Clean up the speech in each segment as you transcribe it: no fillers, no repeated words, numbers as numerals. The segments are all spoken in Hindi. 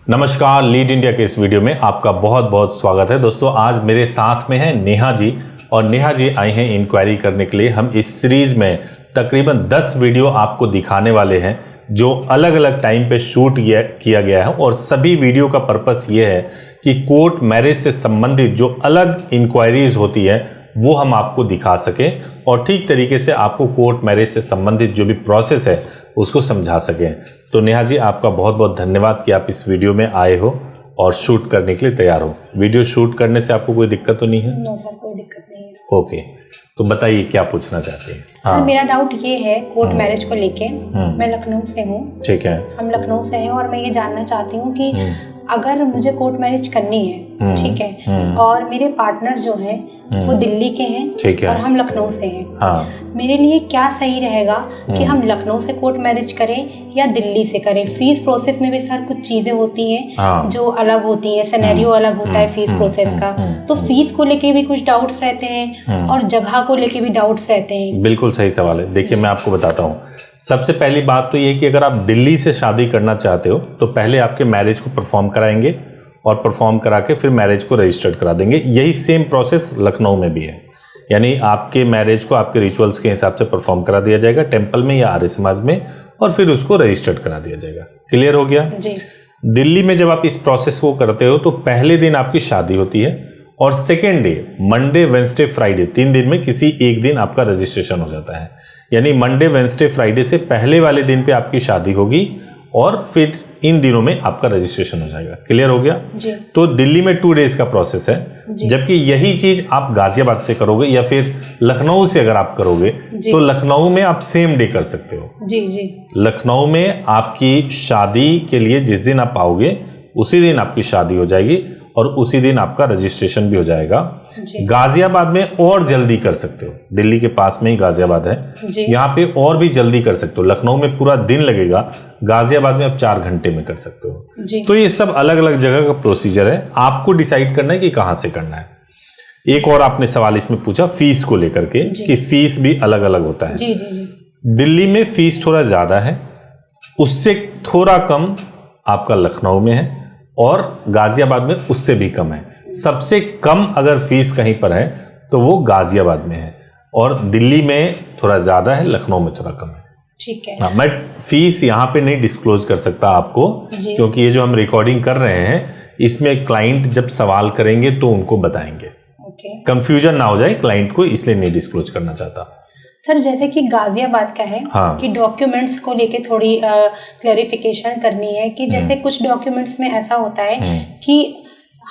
नमस्कार, लीड इंडिया के इस वीडियो में आपका बहुत बहुत स्वागत है। दोस्तों, आज मेरे साथ में है नेहा जी और नेहा जी आई हैं इंक्वायरी करने के लिए। हम इस सीरीज में तकरीबन 10 वीडियो आपको दिखाने वाले हैं जो अलग अलग टाइम पे शूट किया गया है और सभी वीडियो का पर्पस ये है कि कोर्ट मैरिज से संबंधित जो अलग इंक्वायरीज होती है वो हम आपको दिखा सकें और ठीक तरीके से आपको कोर्ट मैरिज से संबंधित जो भी प्रोसेस है उसको समझा सकें। तो नेहा जी, आपका बहुत बहुत धन्यवाद कि आप इस वीडियो में आए हो और शूट करने के लिए तैयार हो। वीडियो शूट करने से आपको कोई दिक्कत तो नहीं है? नो सर, कोई दिक्कत नहीं है। ओके, तो बताइए क्या पूछना चाहते हैं? सर, मेरा डाउट ये है कोर्ट मैरिज को लेके। मैं लखनऊ से हूँ। ठीक है। हम लखनऊ से हैं और मैं ये जानना चाहती हूँ कि अगर मुझे कोर्ट मैरिज करनी है, ठीक है, और मेरे पार्टनर जो हैं वो दिल्ली के हैं, ठीक है, और हम लखनऊ से हैं, हाँ, मेरे लिए क्या सही रहेगा कि हम लखनऊ से कोर्ट मैरिज करें या दिल्ली से करें? फीस प्रोसेस में भी सर कुछ चीजें होती हैं हाँ, जो अलग होती हैं, सिनेरियो अलग होता है फीस प्रोसेस का। तो फीस को लेके भी कुछ डाउट्स रहते हैं और जगह को लेके भी डाउट्स रहते हैं। बिल्कुल सही सवाल है। देखिए, मैं आपको बताता हूँ। सबसे पहली बात तो ये कि अगर आप दिल्ली से शादी करना चाहते हो तो पहले आपके मैरिज को परफॉर्म कराएंगे और परफॉर्म करा के फिर मैरिज को रजिस्टर्ड करा देंगे। यही सेम प्रोसेस लखनऊ में भी है, यानी आपके मैरिज को आपके रिचुअल्स के हिसाब से परफॉर्म करा दिया जाएगा टेम्पल में या आर्य समाज में, और फिर उसको रजिस्टर्ड करा दिया जाएगा। क्लियर हो गया जी। दिल्ली में जब आप इस प्रोसेस को करते हो तो पहले दिन आपकी शादी होती है और second day, Monday, Wednesday, Friday, 3 दिन में किसी एक दिन आपका रजिस्ट्रेशन हो जाता है। यानी मंडे, वेंसडे, फ्राइडे से पहले वाले दिन पे आपकी शादी होगी और फिर इन दिनों में आपका रजिस्ट्रेशन हो जाएगा। क्लियर हो गया जी। तो दिल्ली में 2 डेज का प्रोसेस है, जबकि यही चीज आप गाजियाबाद से करोगे या फिर लखनऊ से अगर आप करोगे तो लखनऊ में आप सेम डे कर सकते हो। जी जी। लखनऊ में आपकी शादी के लिए जिस दिन आप आओगे उसी दिन आपकी शादी हो जाएगी और उसी दिन आपका रजिस्ट्रेशन भी हो जाएगा। गाजियाबाद में और जल्दी कर सकते हो, दिल्ली के पास में ही गाजियाबाद है, यहाँ पे और भी जल्दी कर सकते हो। लखनऊ में पूरा दिन लगेगा, गाजियाबाद में आप 4 घंटे में कर सकते हो। तो ये सब अलग अलग जगह का प्रोसीजर है, आपको डिसाइड करना है कि कहाँ से करना है। एक और आपने सवाल इसमें पूछा फीस को लेकर के कि फीस भी अलग अलग होता है। जी जी जी। दिल्ली में फीस थोड़ा ज्यादा है, उससे थोड़ा कम आपका लखनऊ में है और गाजियाबाद में उससे भी कम है। सबसे कम अगर फीस कहीं पर है तो वो गाजियाबाद में है और दिल्ली में थोड़ा ज्यादा है, लखनऊ में थोड़ा कम है। ठीक है। हाँ, मैं फीस यहाँ पे नहीं डिस्क्लोज कर सकता आपको, क्योंकि ये जो हम रिकॉर्डिंग कर रहे हैं इसमें क्लाइंट जब सवाल करेंगे तो उनको बताएंगे। कंफ्यूजन ना हो जाए क्लाइंट को, इसलिए नहीं डिस्क्लोज करना चाहता। सर, जैसे कि गाजियाबाद का है, हाँ, कि डॉक्यूमेंट्स को लेके थोड़ी क्लेरिफिकेशन करनी है कि जैसे कुछ डॉक्यूमेंट्स में ऐसा होता है कि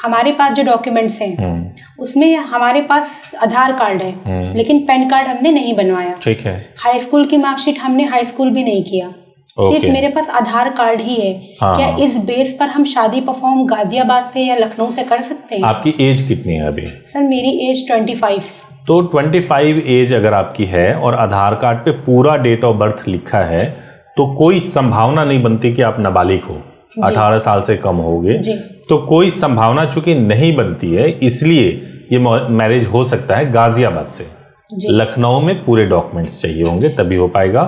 हमारे पास जो डॉक्यूमेंट्स हैं उसमें हमारे पास आधार कार्ड है लेकिन पैन कार्ड हमने नहीं बनवाया। ठीक है। हाई स्कूल की मार्कशीट हमने हाई स्कूल भी नहीं किया, सिर्फ मेरे पास आधार कार्ड ही है। क्या इस बेस पर हम शादी परफॉर्म गाजियाबाद से या लखनऊ से कर सकते हैं? आपकी एज कितनी है अभी? सर, मेरी एज 25। तो 25 एज अगर आपकी है और आधार कार्ड पे पूरा डेट ऑफ बर्थ लिखा है तो कोई संभावना नहीं बनती कि आप नाबालिग हो, 18 साल से कम होगे, तो कोई संभावना चूंकि नहीं बनती है, इसलिए ये मैरिज हो सकता है गाजियाबाद से। लखनऊ में पूरे डॉक्यूमेंट्स चाहिए होंगे तभी हो पाएगा,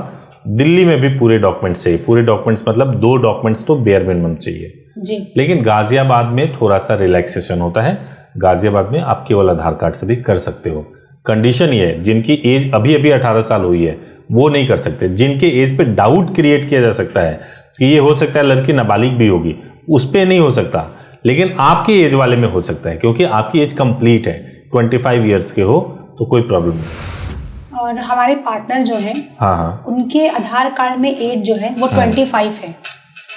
दिल्ली में भी पूरे डॉक्यूमेंट्स चाहिए। पूरे डॉक्यूमेंट्स मतलब 2 डॉक्यूमेंट्स तो बेयर मिनिमम चाहिए। लेकिन गाजियाबाद में थोड़ा सा रिलैक्सेशन होता है, गाजियाबाद में आप केवल आधार कार्ड से भी कर सकते हो। कंडीशन ये है, जिनकी एज अभी अभी 18 साल हुई है वो नहीं कर सकते। जिनके एज पे डाउट क्रिएट किया जा सकता है कि ये हो सकता है लड़की नाबालिग भी होगी, उस पे नहीं हो सकता, लेकिन आपकी एज वाले में हो सकता है क्योंकि आपकी एज कंप्लीट है, 25 ईयर्स के हो तो कोई प्रॉब्लम नहीं। और हमारे पार्टनर जो हैं, हाँ, उनके आधार कार्ड में एज जो है वो 25 है,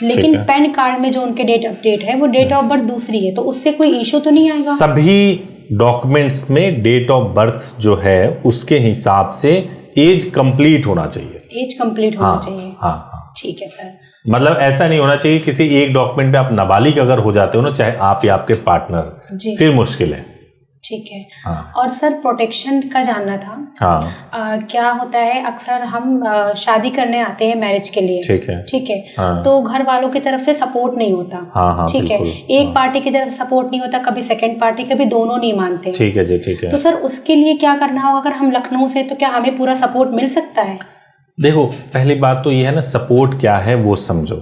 लेकिन पैन कार्ड में जो उनके डेट ऑफ डेट है वो डेट ऑफ बर्थ दूसरी है, तो उससे कोई इशू तो नहीं आएगा? सभी डॉक्यूमेंट्स में डेट ऑफ बर्थ जो है उसके हिसाब से एज कंप्लीट होना चाहिए। एज कंप्लीट होना चाहिए। हाँ। ठीक है सर। मतलब ऐसा नहीं होना चाहिए किसी एक डॉक्यूमेंट पे आप नाबालिग अगर हो जाते हो ना, चाहे आप या आपके पार्टनर, फिर मुश्किल है। ठीक है। हाँ। और सर, प्रोटेक्शन का जानना था। हाँ। क्या होता है, अक्सर हम शादी करने आते हैं मैरिज के लिए, ठीक है। हाँ। तो घर वालों की तरफ से सपोर्ट नहीं होता। हाँ, ठीक है। एक पार्टी की तरफ सपोर्ट नहीं होता, कभी सेकंड पार्टी, कभी दोनों नहीं मानते। ठीक है जी, ठीक है। तो सर, उसके लिए क्या करना होगा? अगर हम लखनऊ से, तो क्या हमें पूरा सपोर्ट मिल सकता है? देखो, पहली बात तो ये है ना, सपोर्ट क्या है वो समझो।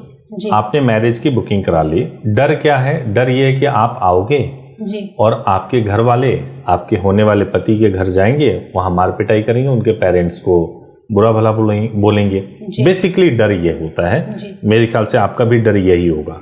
आपने मैरिज की बुकिंग करा ली, डर क्या है? डर ये है कि आप आओगे जी, और आपके घर वाले आपके होने वाले पति के घर जाएंगे, वहां मार पिटाई करेंगे, उनके पेरेंट्स को बुरा भला बोलेंगे। बेसिकली डर ये होता है। मेरे ख्याल से आपका भी डर यही होगा,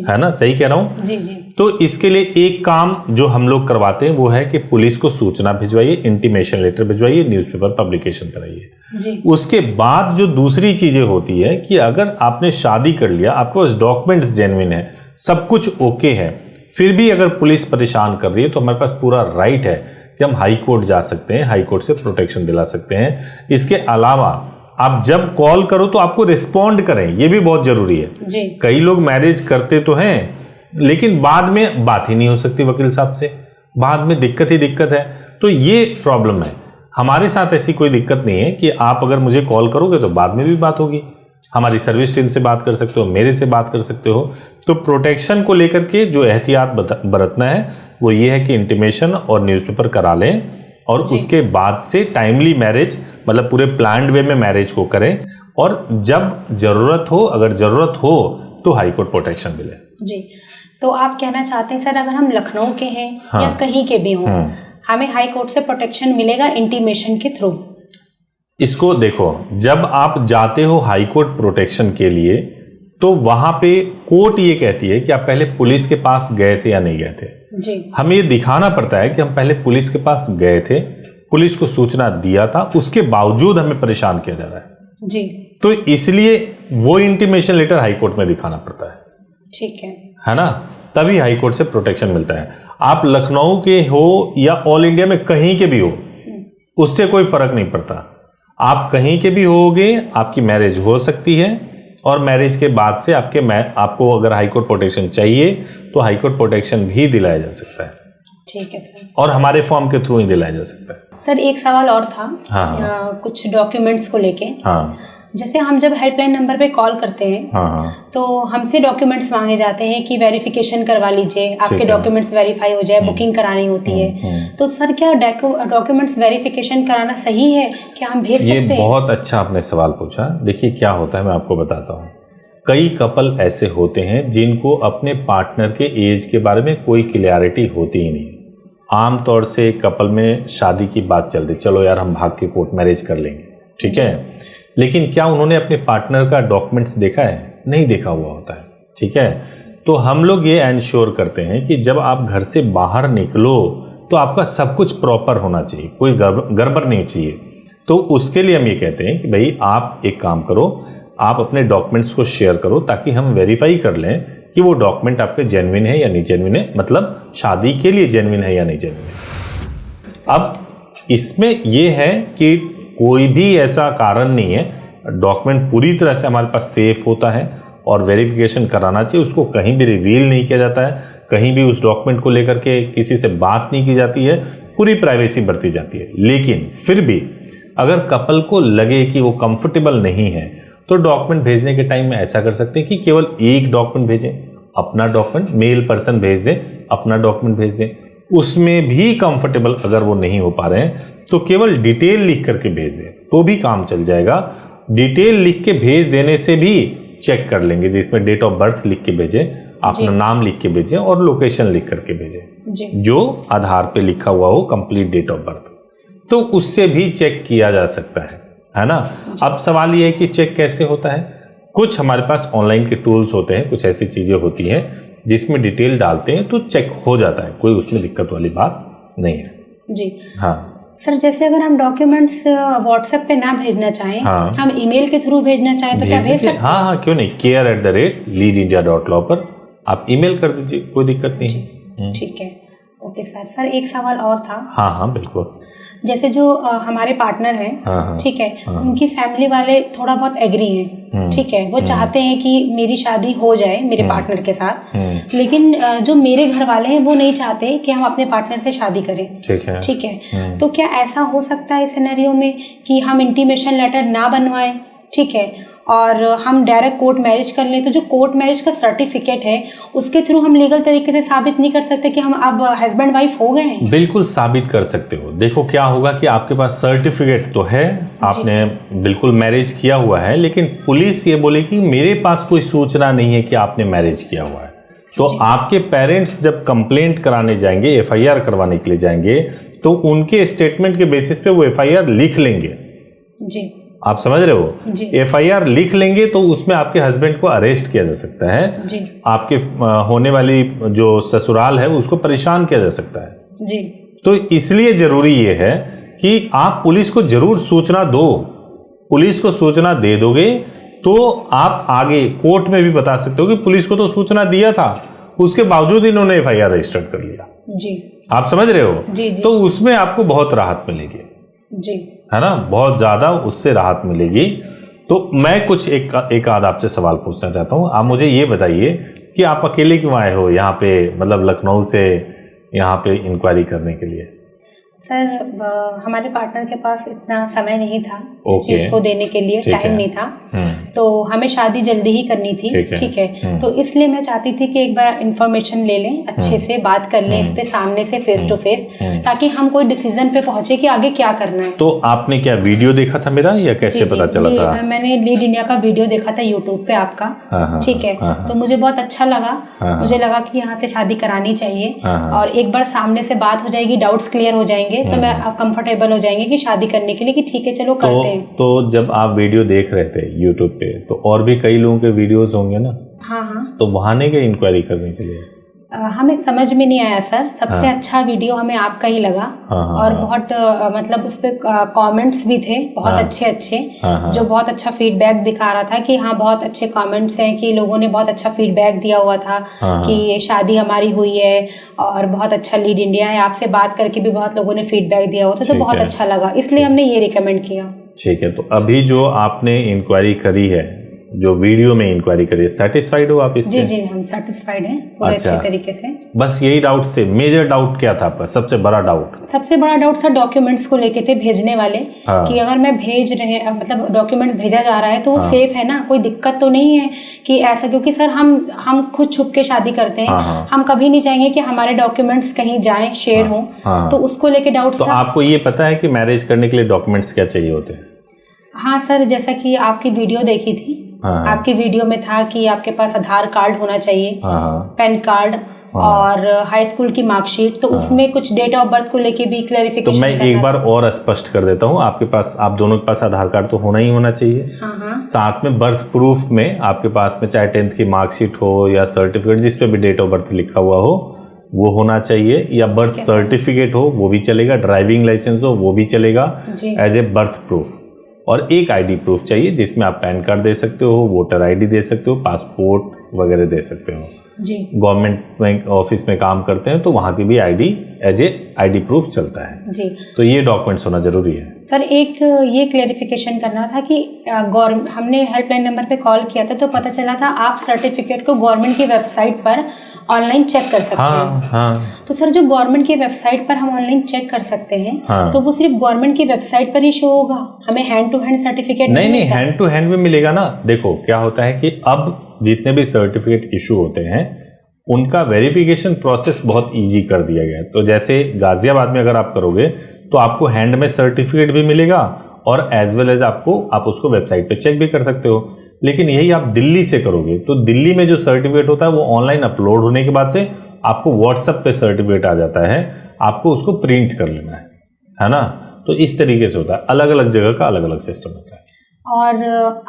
है ना? सही कह रहा हूँ? जी जी। तो इसके लिए एक काम जो हम लोग करवाते हैं वो है कि पुलिस को सूचना भिजवाइए, इंटीमेशन लेटर भिजवाइए, न्यूज़पेपर पब्लिकेशन कराइए। उसके बाद जो दूसरी चीजें होती है कि अगर आपने शादी कर लिया, आपके पास डॉक्यूमेंट्स जेन्युइन है, सब कुछ ओके है, फिर भी अगर पुलिस परेशान कर रही है तो हमारे पास पूरा राइट है कि हम हाई कोर्ट जा सकते हैं, हाई कोर्ट से प्रोटेक्शन दिला सकते हैं। इसके अलावा आप जब कॉल करो तो आपको रिस्पॉन्ड करें, ये भी बहुत जरूरी है जी। कई लोग मैरिज करते तो हैं लेकिन बाद में बात ही नहीं हो सकती वकील साहब से, बाद में दिक्कत ही दिक्कत है। तो ये प्रॉब्लम है। हमारे साथ ऐसी कोई दिक्कत नहीं है कि आप अगर मुझे कॉल करोगे तो बाद में भी बात होगी, हमारी सर्विस टीम से बात कर सकते हो, मेरे से बात कर सकते हो। तो प्रोटेक्शन को लेकर के जो एहतियात बरतना है वो ये है कि इंटीमेशन और न्यूज़पेपर करा लें और उसके बाद से टाइमली मैरिज, मतलब पूरे प्लान्ड वे में मैरिज को करें, और जब जरूरत हो, अगर जरूरत हो तो हाई कोर्ट प्रोटेक्शन मिले। जी, तो आप कहना चाहते हैं सर अगर हम लखनऊ के हैं या कहीं के भी हों, हमें हाई कोर्ट से प्रोटेक्शन मिलेगा इंटीमेशन के थ्रू? इसको देखो, जब आप जाते हो हाई कोर्ट प्रोटेक्शन के लिए तो वहां पे कोर्ट ये कहती है कि आप पहले पुलिस के पास गए थे या नहीं गए थे। जी। हमें ये दिखाना पड़ता है कि हम पहले पुलिस के पास गए थे, पुलिस को सूचना दिया था, उसके बावजूद हमें परेशान किया जा रहा है। जी। तो इसलिए वो इंटीमेशन लेटर हाई कोर्ट में दिखाना पड़ता है। ठीक है ना? तभी हाई कोर्ट से प्रोटेक्शन मिलता है। आप लखनऊ के हो या ऑल इंडिया में कहीं के भी हो, उससे कोई फर्क नहीं पड़ता। आप कहीं के भी होगे, आपकी मैरिज हो सकती है, और मैरिज के बाद से आपको अगर हाई कोर्ट प्रोटेक्शन चाहिए तो हाई कोर्ट प्रोटेक्शन भी दिलाया जा सकता है। ठीक है सर। और हमारे फॉर्म के थ्रू ही दिलाया जा सकता है। सर एक सवाल और था। कुछ डॉक्यूमेंट्स को लेके। जैसे हम जब हेल्पलाइन नंबर पे कॉल करते हैं तो हमसे डॉक्यूमेंट्स मांगे जाते हैं कि वेरिफिकेशन करवा लीजिए, आपके डॉक्यूमेंट्स वेरीफाई हो जाए, बुकिंग करानी होती है। तो सर क्या डॉक्यूमेंट्स वेरिफिकेशन कराना सही है, क्या हम भेज सकते हैं? ये बहुत अच्छा आपने सवाल पूछा। देखिए क्या होता है, मैं आपको बताता हूँ। कई कपल ऐसे होते हैं जिनको अपने पार्टनर के एज के बारे में कोई क्लियरिटी होती ही नहीं। आमतौर से कपल में शादी की बात चल रही, चलो यार हम भाग के कोर्ट मैरिज कर लेंगे, ठीक है, लेकिन क्या उन्होंने अपने पार्टनर का डॉक्यूमेंट्स देखा है? नहीं देखा हुआ होता है, ठीक है। तो हम लोग ये एंश्योर करते हैं कि जब आप घर से बाहर निकलो तो आपका सब कुछ प्रॉपर होना चाहिए, कोई गड़बड़ नहीं चाहिए। तो उसके लिए हम ये कहते हैं कि भाई आप एक काम करो, आप अपने डॉक्यूमेंट्स को शेयर करो ताकि हम वेरीफाई कर लें कि वो डॉक्यूमेंट आपके जेन्युइन है या नहीं जेन्युइन है, मतलब शादी के लिए जेन्युइन है या नहीं जेन्युइन है। अब इसमें यह है कि कोई भी ऐसा कारण नहीं है, डॉक्यूमेंट पूरी तरह से हमारे पास सेफ होता है और वेरिफिकेशन कराना चाहिए। उसको कहीं भी रिवील नहीं किया जाता है, कहीं भी उस डॉक्यूमेंट को लेकर के किसी से बात नहीं की जाती है, पूरी प्राइवेसी बरती जाती है। लेकिन फिर भी अगर कपल को लगे कि वो कंफर्टेबल नहीं है तो डॉक्यूमेंट भेजने के टाइम में ऐसा कर सकते हैं कि केवल एक डॉक्यूमेंट भेजें, अपना डॉक्यूमेंट, मेल पर्सन भेज दें, अपना डॉक्यूमेंट भेज दें। उसमें भी कंफर्टेबल अगर वो नहीं हो पा रहे हैं तो केवल डिटेल लिख करके भेज दें, तो भी काम चल जाएगा। डिटेल लिख के भेज देने से भी चेक कर लेंगे, जिसमें डेट ऑफ बर्थ लिख के भेजें, अपना नाम लिख के भेजें और लोकेशन लिख करके भेजें, जो आधार पे लिखा हुआ हो, कंप्लीट डेट ऑफ बर्थ, तो उससे भी चेक किया जा सकता है ना। अब सवाल ये है कि चेक कैसे होता है। कुछ हमारे पास ऑनलाइन के टूल्स होते हैं, कुछ ऐसी चीजें होती हैं जिसमें डिटेल डालते हैं तो चेक हो जाता है, कोई उसमें दिक्कत वाली बात नहीं है जी। हाँ सर, जैसे अगर हम डॉक्यूमेंट्स व्हाट्सएप पे ना भेजना चाहें, हम ईमेल के थ्रू भेजना चाहें तो क्या भेज सकते हैं? हाँ, क्यों नहीं, care@leadindia.law पर आप ईमेल कर दीजिए, कोई दिक्कत नहीं। ठीक है, ओके सर। सर एक सवाल और था। हाँ बिल्कुल। जैसे जो हमारे पार्टनर हैं, ठीक है, उनकी फैमिली वाले थोड़ा बहुत एग्री हैं, ठीक है, वो चाहते हैं कि मेरी शादी हो जाए मेरे पार्टनर के साथ, लेकिन जो मेरे घर वाले हैं वो नहीं चाहते कि हम अपने पार्टनर से शादी करें, ठीक है। तो क्या ऐसा हो सकता है इस सिनेरियो में कि हम इंटीमेशन लेटर ना बनवाएं, ठीक है, और हम डायरेक्ट कोर्ट मैरिज कर लें तो जो कोर्ट मैरिज का सर्टिफिकेट है उसके थ्रू हम लीगल तरीके से साबित नहीं कर सकते कि हम अब हस्बैंड वाइफ हो गए हैं? बिल्कुल साबित कर सकते हो। देखो क्या होगा कि आपके पास सर्टिफिकेट तो है, आपने बिल्कुल मैरिज किया हुआ है, लेकिन पुलिस ये बोले कि मेरे पास कोई सूचना नहीं है कि आपने मैरिज किया हुआ है। तो आपके पेरेंट्स जब कंप्लेंट कराने जाएंगे, एफआईआर करवाने के लिए जाएंगे, तो उनके स्टेटमेंट के बेसिस पे वो एफआईआर लिख लेंगे। जी, आप समझ रहे हो? एफआईआर लिख लेंगे तो उसमें आपके हस्बैंड को अरेस्ट किया जा सकता है जी। आपके होने वाली जो ससुराल है उसको परेशान किया जा सकता है जी। तो इसलिए जरूरी ये है कि आप पुलिस को जरूर सूचना दो। पुलिस को सूचना दे दोगे तो आप आगे कोर्ट में भी बता सकते हो कि पुलिस को तो सूचना दिया था, उसके बावजूद इन्होंने एफआईआर रजिस्टर कर लिया। जी, आप समझ रहे हो? जी, जी। तो उसमें आपको बहुत राहत मिलेगी। जी, है ना, बहुत ज्यादा उससे राहत मिलेगी। तो मैं कुछ एक आध आपसे सवाल पूछना चाहता हूँ। आप मुझे ये बताइए कि आप अकेले क्यों आए हो यहाँ पे, मतलब लखनऊ से यहाँ पे इंक्वायरी करने के लिए? सर हमारे पार्टनर के पास इतना समय नहीं था इस चीज को देने के लिए, टाइम नहीं था, तो हमें शादी जल्दी ही करनी थी। ठीक है, तो इसलिए मैं चाहती थी कि एक बार इंफॉर्मेशन ले लें, अच्छे से बात कर लें इस पे सामने से, फेस टू फेस, ताकि हम कोई डिसीजन पे पहुंचे कि आगे क्या करना है। तो आपने क्या वीडियो देखा था मेरा या कैसे पता चला था? मैंने लीड इंडिया का वीडियो देखा था यूट्यूब पे आपका। ठीक है, तो मुझे बहुत अच्छा लगा। मुझे लगा कि यहाँ से शादी करानी चाहिए और एक बार सामने से बात हो जाएगी, डाउट्स क्लियर हो जाएंगे, तो मैं कंफर्टेबल हो जाएंगे कि शादी करने के लिए कि ठीक है चलो करते हैं। तो जब आप वीडियो देख रहे थे यूट्यूब पे तो और भी कई लोगों के वीडियोस होंगे ना? हाँ। तो वहां नहीं गए इंक्वायरी करने के लिए? हमें समझ में नहीं आया सर, सबसे अच्छा वीडियो हमें आपका ही लगा। और बहुत मतलब उस पे कमेंट्स भी थे बहुत अच्छे जो बहुत अच्छा फीडबैक दिखा रहा था कि हाँ बहुत अच्छे कमेंट्स हैं, कि लोगों ने बहुत अच्छा फीडबैक दिया हुआ था कि ये शादी हमारी हुई है और बहुत अच्छा लीड इंडिया है। आपसे बात करके भी बहुत लोगों ने फीडबैक दिया हुआ था, तो बहुत अच्छा लगा, इसलिए हमने ये रिकमेंड किया। ठीक है, तो अभी जो आपने इंक्वायरी करी है, जो वीडियो में इंक्वायरी करी है, सेटिस्फाइड हो आप इससे? जी, हम सेटिस्फाइड हैं पूरे अच्छे तरीके से। बस यही डाउट थे? मेजर डाउट क्या था आपका, सबसे बड़ा डाउट? सबसे बड़ा डाउट सर डॉक्यूमेंट्स को लेके थे, भेजने वाले। कि अगर मैं भेज रहे मतलब डॉक्यूमेंट्स भेजा जा रहा है तो वो सेफ है ना, कोई दिक्कत तो नहीं है कि ऐसा, क्योंकि सर हम खुद छुप के शादी करते हैं। हम कभी नहीं चाहेंगे कि हमारे डॉक्यूमेंट्स कहीं जाएं, शेयर हो, तो उसको लेके डाउट। तो आपको ये पता है कि मैरिज करने के लिए डॉक्यूमेंट्स क्या चाहिए होते हैं? हाँ सर, जैसा कि आपकी वीडियो देखी थी, आपकी वीडियो में था कि आपके पास आधार कार्ड होना चाहिए, पैन कार्ड और हाई स्कूल की मार्कशीट, तो उसमें कुछ डेट ऑफ बर्थ को लेके भी क्लैरिफिकेशन। तो मैं एक बार और स्पष्ट कर देता हूँ, आपके पास, आप दोनों के पास आधार कार्ड तो होना ही होना चाहिए। साथ में बर्थ प्रूफ में आपके पास में चाहे 10th की मार्कशीट हो या सर्टिफिकेट जिस पे भी डेट ऑफ बर्थ लिखा हुआ हो वो होना चाहिए, या बर्थ सर्टिफिकेट हो वो भी चलेगा, ड्राइविंग लाइसेंस हो वो भी चलेगा एज ए बर्थ प्रूफ। और एक आईडी प्रूफ चाहिए जिसमें आप पैन कार्ड दे सकते हो, वोटर आईडी दे सकते हो, पासपोर्ट वगैरह दे सकते हो। गवर्नमेंट ऑफिस में काम करते हैं तो वहाँ की भी ID as a ID proof चलता है जी। तो ये डॉक्यूमेंट्स होना जरूरी है। सर एक ये क्लेरिफिकेशन करना था कि हमने हेल्पलाइन नंबर पे कॉल किया था तो पता चला था आप सर्टिफिकेट को गवर्नमेंट की वेबसाइट पर ऑनलाइन चेक कर सकते हैं। तो सर जो गवर्नमेंट की वेबसाइट पर हम ऑनलाइन चेक कर सकते हैं तो वो सिर्फ गवर्नमेंट की वेबसाइट पर ही शो होगा, हमें हैंड टू हैंड सर्टिफिकेट नहीं, हैंड टू हैंड भी मिलेगा ना। देखो क्या होता है कि अब जितने भी सर्टिफिकेट इशू होते हैं उनका वेरिफिकेशन प्रोसेस बहुत इजी कर दिया गया है। तो जैसे गाजियाबाद में अगर आप करोगे तो आपको हैंड में सर्टिफिकेट भी मिलेगा और एज वेल एज आप उसको वेबसाइट पे चेक भी कर सकते हो। लेकिन यही आप दिल्ली से करोगे तो दिल्ली में जो सर्टिफिकेट होता है वो ऑनलाइन अपलोड होने के बाद से आपको व्हाट्सएप पे सर्टिफिकेट आ जाता है, आपको उसको प्रिंट कर लेना है ना। तो इस तरीके से होता है, अलग अलग जगह का अलग अलग सिस्टम होता है। और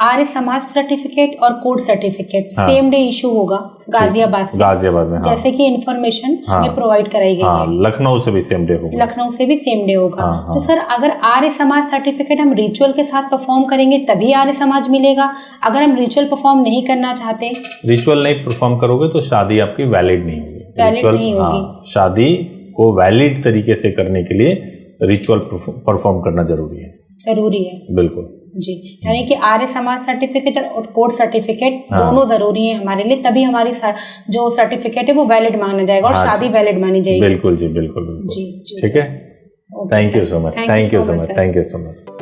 आर्य समाज सर्टिफिकेट और code certificate same day issue होगा गाजियाबाद में जैसे कि इन्फॉर्मेशन हमें प्रोवाइड कराई गई है। लखनऊ से भी सेम डे होगा। लखनऊ से भी सेम डे होगा। तो सर अगर आर्य समाज सर्टिफिकेट हम रिचुअल के साथ परफॉर्म करेंगे तभी आर्य समाज मिलेगा, अगर हम रिचुअल परफॉर्म नहीं करना चाहते, रिचुअल नहीं परफॉर्म करोगे तो शादी आपकी वैलिड नहीं होगी। वैलिड नहीं होगी। शादी को वैलिड तरीके से करने के लिए रिचुअल परफॉर्म करना जरूरी है। बिल्कुल जी, यानी कि आर्य समाज सर्टिफिकेट और कोड सर्टिफिकेट दोनों जरूरी हैं हमारे लिए, तभी हमारी जो सर्टिफिकेट है वो वैलिड माना जाएगा और शादी वैलिड मानी जाएगी। बिल्कुल जी, बिल्कुल जी, ठीक है। Thank you so much, thank you so much.